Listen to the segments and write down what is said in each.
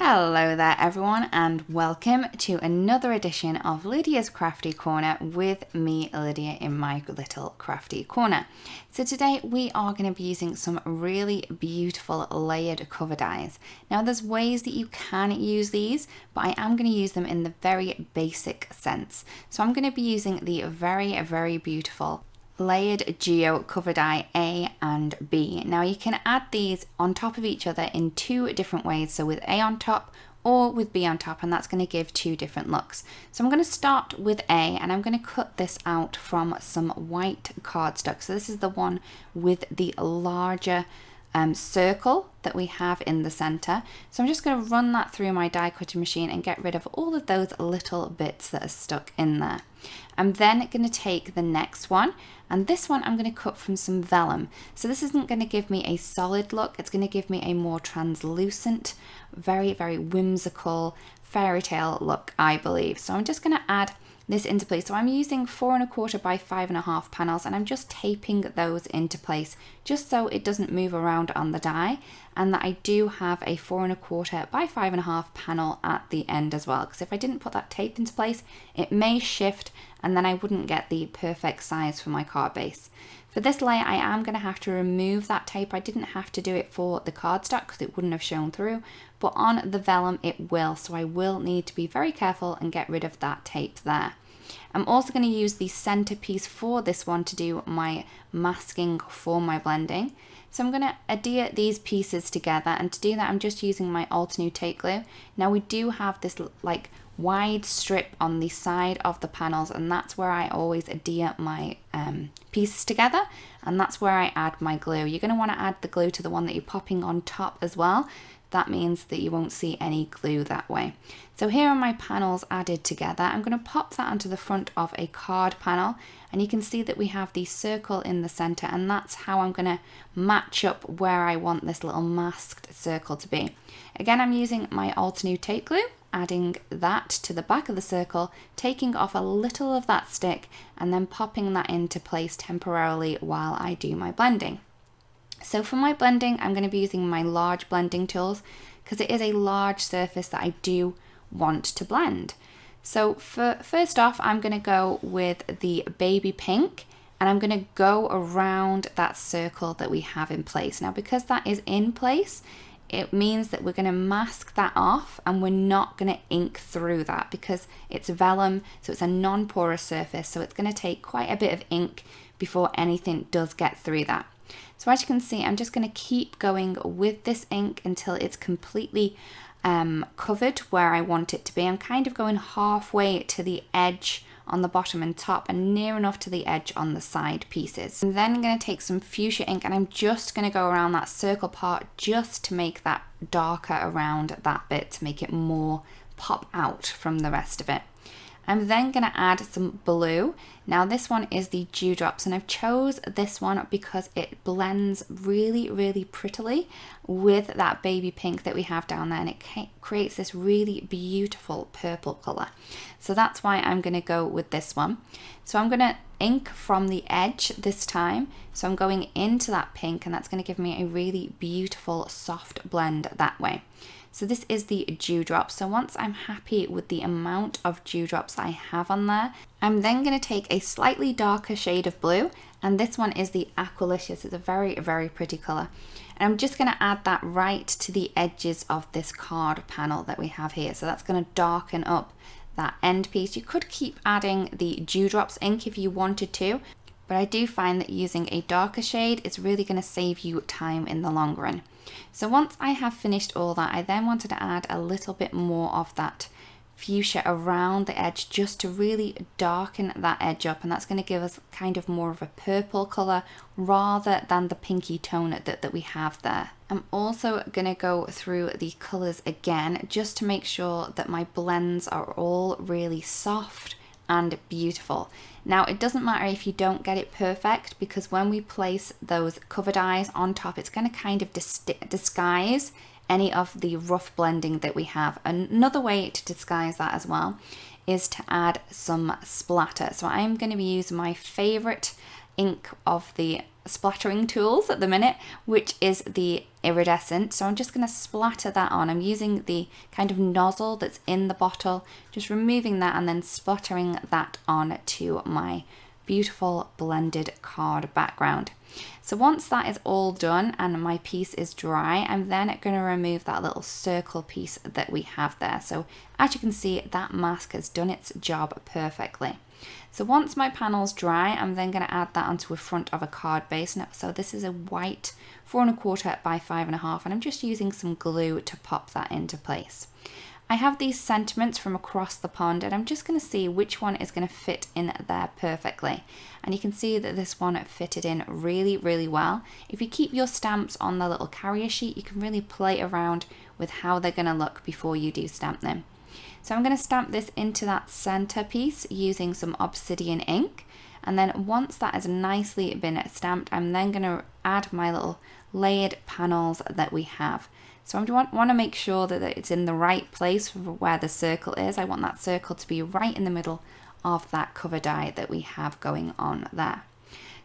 Hello there everyone, and welcome to another edition of Lydia's Crafty Corner with me, Lydia, in my little crafty corner. So today we are going to be using some really beautiful layered cover dies. Now there's ways that you can use these, but I am going to use them in the very basic sense. So I'm going to be using the very beautiful layered Geo Cover Die A and B. Now you can add these on top of each other in two different ways, so with A on top or with B on top, and that's going to give two different looks. So I'm going to start with A, and I'm going to cut this out from some white cardstock. So this is the one with the larger circle that we have in the center. So I'm just going to run that through my die cutting machine and get rid of all of those little bits that are stuck in there. I'm then going to take the next one, and this one I'm going to cut from some vellum. So this isn't going to give me a solid look, it's going to give me a more translucent, very whimsical fairy tale look, I believe. So I'm just going to add this into place. So I'm using 4 1/4 by 5 1/2 panels, and I'm just taping those into place just so it doesn't move around on the die, and that I do have a 4 1/4 by 5 1/2 panel at the end as well, because if I didn't put that tape into place it may shift and then I wouldn't get the perfect size for my card base. For this layer I am going to have to remove that tape. I didn't have to do it for the cardstock because it wouldn't have shown through, but on the vellum it will, so I will need to be very careful and get rid of that tape there. I'm also going to use the centerpiece for this one to do my masking for my blending. So I'm going to adhere these pieces together, and to do that I'm just using my Altenew tape glue. Now we do have this like wide strip on the side of the panels, and that's where I always adhere my pieces together, and that's where I add my glue. You're going to want to add the glue to the one that you're popping on top as well. That means that you won't see any glue that way. So here are my panels added together. I'm going to pop that onto the front of a card panel, and you can see that we have the circle in the center, and that's how I'm going to match up where I want this little masked circle to be. Again, I'm using my Altenew tape glue, adding that to the back of the circle, taking off a little of that stick, and then popping that into place temporarily while I do my blending. So for my blending, I'm going to be using my large blending tools because it is a large surface that I do want to blend. So first off, I'm going to go with the baby pink, and I'm going to go around that circle that we have in place. Now because that is in place, it means that we're going to mask that off, and we're not going to ink through that because it's vellum, so it's a non-porous surface, so it's going to take quite a bit of ink before anything does get through that. So as you can see, I'm just going to keep going with this ink until it's completely covered where I want it to be. I'm kind of going halfway to the edge on the bottom and top, and near enough to the edge on the side pieces. I'm then going to take some fuchsia ink, and I'm just going to go around that circle part just to make that darker around that bit, to make it more pop out from the rest of it. I'm then going to add some blue. Now this one is the Dewdrops, and I've chose this one because it blends really prettily with that baby pink that we have down there, and it creates this really beautiful purple color. So that's why I'm going to go with this one. So I'm going to ink from the edge this time. So I'm going into that pink, and that's going to give me a really beautiful soft blend that way. So this is the Dewdrops. So once I'm happy with the amount of dewdrops I have on there, I'm then going to take a slightly darker shade of blue, and this one is the Aqualicious. It's a very pretty color. And I'm just going to add that right to the edges of this card panel that we have here. So that's going to darken up that end piece. You could keep adding the Dewdrops ink if you wanted to, but I do find that using a darker shade is really going to save you time in the long run. So once I have finished all that, I then wanted to add a little bit more of that fuchsia around the edge just to really darken that edge up, and that's going to give us kind of more of a purple colour rather than the pinky tone that we have there. I'm also going to go through the colours again just to make sure that my blends are all really soft and beautiful. Now it doesn't matter if you don't get it perfect, because when we place those cover dies on top, it's going to kind of disguise any of the rough blending that we have. Another way to disguise that as well is to add some splatter. So I'm going to be using my favorite ink of the splattering tools at the minute, which is the Iridescent. So I'm just going to splatter that on. I'm using the kind of nozzle that's in the bottle, just removing that and then splattering that on to my beautiful blended card background. So once that is all done and my piece is dry, I'm then going to remove that little circle piece that we have there. So as you can see, that mask has done its job perfectly. So once my panel's dry, I'm then going to add that onto a front of a card base. So this is a white 4 1/4 by 5 1/2, and I'm just using some glue to pop that into place. I have these sentiments from across the pond, and I'm just going to see which one is going to fit in there perfectly. And you can see that this one fitted in really, really well. If you keep your stamps on the little carrier sheet, you can really play around with how they're going to look before you do stamp them. So I'm going to stamp this into that center piece using some Obsidian ink. And then once that has nicely been stamped, I'm then going to add my little layered panels that we have. So I want to make sure that it's in the right place for where the circle is. I want that circle to be right in the middle of that cover die that we have going on there.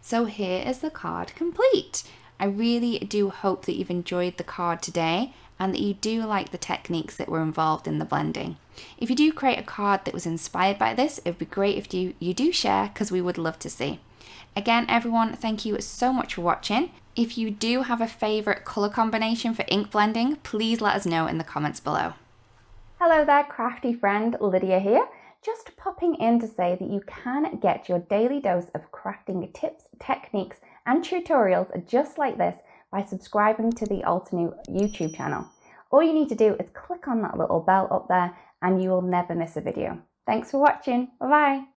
So here is the card complete. I really do hope that you've enjoyed the card today and that you do like the techniques that were involved in the blending. If you do create a card that was inspired by this, it would be great if you do share, because we would love to see. Again, everyone, thank you so much for watching. If you do have a favourite colour combination for ink blending, please let us know in the comments below. Hello there, crafty friend, Lydia here. Just popping in to say that you can get your daily dose of crafting tips, techniques and tutorials just like this by subscribing to the Altenew YouTube channel. All you need to do is click on that little bell up there and you will never miss a video. Thanks for watching. Bye bye.